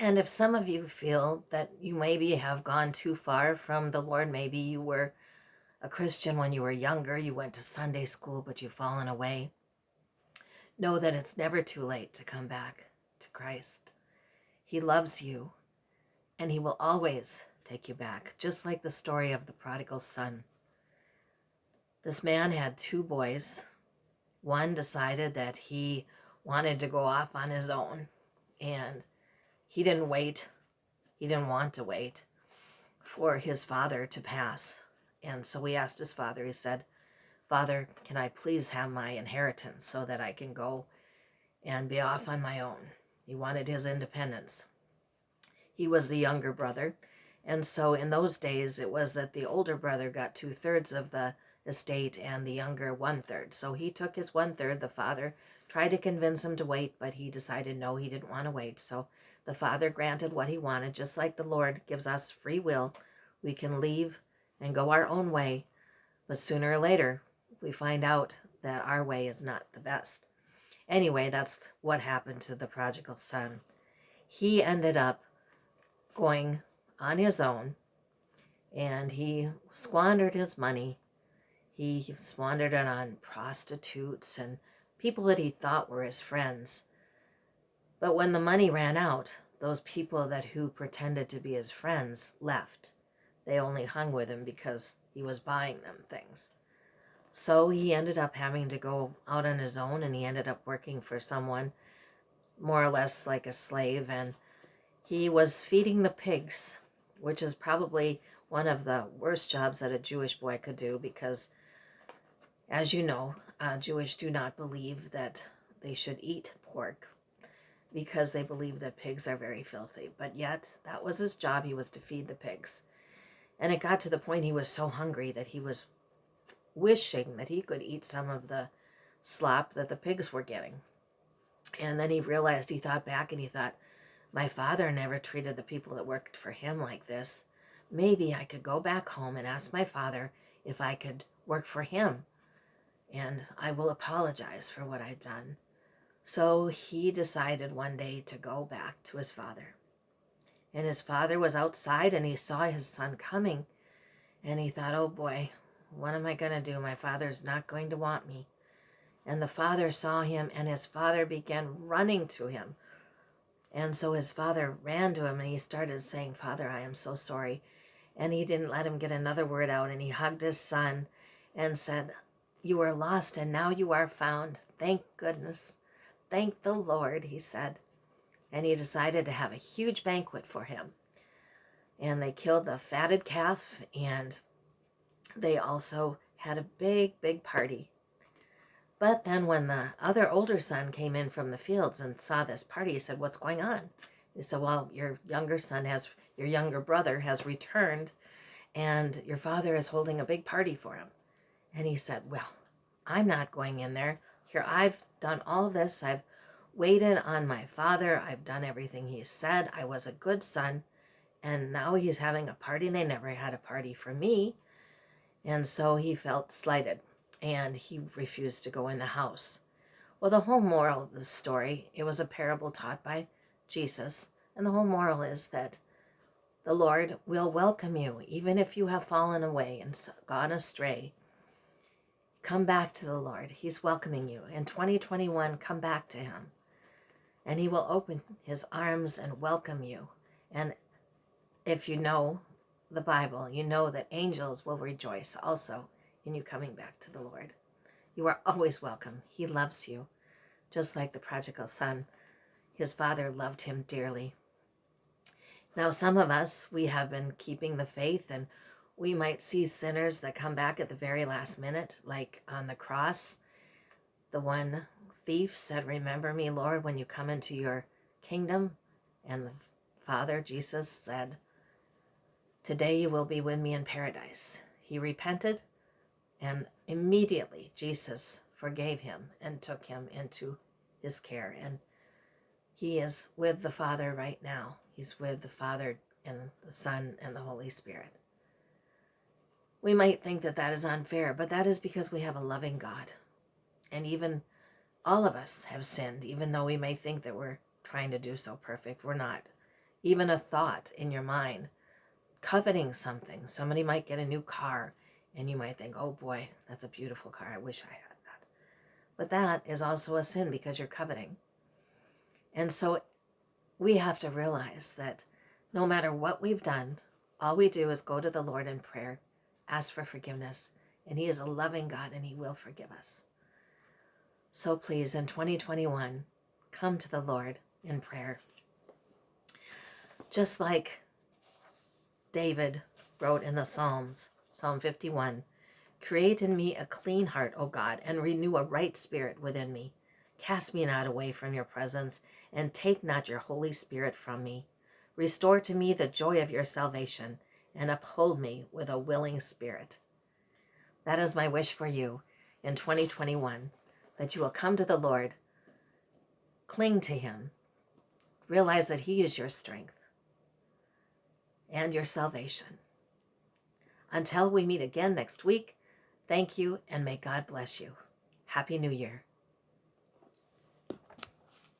And if some of you feel that you maybe have gone too far from the Lord, maybe you were a Christian when you were younger, you went to Sunday school, but you've fallen away, know that it's never too late to come back to Christ. He loves you, and he will always take you back, just like the story of the prodigal son. This man had two boys. One decided that he wanted to go off on his own, and he didn't wait. He didn't want to wait for his father to pass. And so he asked his father, he said, "Father, can I please have my inheritance so that I can go and be off on my own?" He wanted his independence. He was the younger brother. And so in those days, it was that the older brother got 2/3 of the estate and the younger 1/3. So he took his 1/3. The father tried to convince him to wait, but he decided no, he didn't want to wait. So the father granted what he wanted, just like the Lord gives us free will. We can leave and go our own way, but sooner or later, we find out that our way is not the best. Anyway, that's what happened to the prodigal son. He ended up going on his own, and he squandered his money. He squandered it on prostitutes and people that he thought were his friends. But when the money ran out, those people who pretended to be his friends left. They only hung with him because he was buying them things. So he ended up having to go out on his own, and he ended up working for someone more or less like a slave, and he was feeding the pigs, which is probably one of the worst jobs that a Jewish boy could do because, as you know, Jewish do not believe that they should eat pork because they believe that pigs are very filthy. But yet, that was his job. He was to feed the pigs. And it got to the point he was so hungry that he was wishing that he could eat some of the slop that the pigs were getting. And then he realized, he thought back and he thought, my father never treated the people that worked for him like this. Maybe I could go back home and ask my father if I could work for him, and I will apologize for what I've done. So he decided one day to go back to his father. And his father was outside and he saw his son coming, and he thought, oh boy, what am I going to do? My father's not going to want me. And the father saw him, and his father began running to him. And so his father ran to him and he started saying, Father, I am so sorry. And he didn't let him get another word out, and he hugged his son and said, you were lost and now you are found. Thank goodness. Thank the Lord, he said. And he decided to have a huge banquet for him. And they killed the fatted calf, and they also had a big, big party. But then when the other older son came in from the fields and saw this party, he said, what's going on? He said, well, your younger brother has returned, and your father is holding a big party for him. And he said, well, I'm not going in there. Here, I've done all of this. I've waited on my father. I've done everything he said. I was a good son. And now he's having a party, and they never had a party for me. And so he felt slighted, and he refused to go in the house. Well, the whole moral of the story, it was a parable taught by Jesus. And the whole moral is that the Lord will welcome you, even if you have fallen away and gone astray. Come back to the Lord. He's welcoming you. In 2021, come back to him, and he will open his arms and welcome you. And if you know the Bible, you know that angels will rejoice also in you coming back to the Lord. You are always welcome. He loves you, just like the prodigal son. His father loved him dearly. Now, some of us, we have been keeping the faith, and we might see sinners that come back at the very last minute, like on the cross. The one thief said, remember me, Lord, when you come into your kingdom. And the Father, Jesus, said, today you will be with me in paradise. He repented, and immediately Jesus forgave him and took him into his care. And he is with the Father right now. He's with the Father and the Son and the Holy Spirit. We might think that that is unfair, but that is because we have a loving God. And even all of us have sinned, even though we may think that we're trying to do so perfect. We're not. even a thought in your mind, coveting something. Somebody might get a new car and you might think, oh boy, that's a beautiful car. I wish I had that. But that is also a sin because you're coveting. And so we have to realize that no matter what we've done, all we do is go to the Lord in prayer, ask for forgiveness, and He is a loving God and He will forgive us. So please, in 2021, come to the Lord in prayer. Just like David wrote in the Psalms, Psalm 51, create in me a clean heart, O God, and renew a right spirit within me. Cast me not away from your presence, and take not your Holy Spirit from me. Restore to me the joy of your salvation, and uphold me with a willing spirit. That is my wish for you in 2021, that you will come to the Lord, cling to Him, realize that He is your strength and your salvation. Until we meet again next week, thank you and may God bless you. Happy New Year.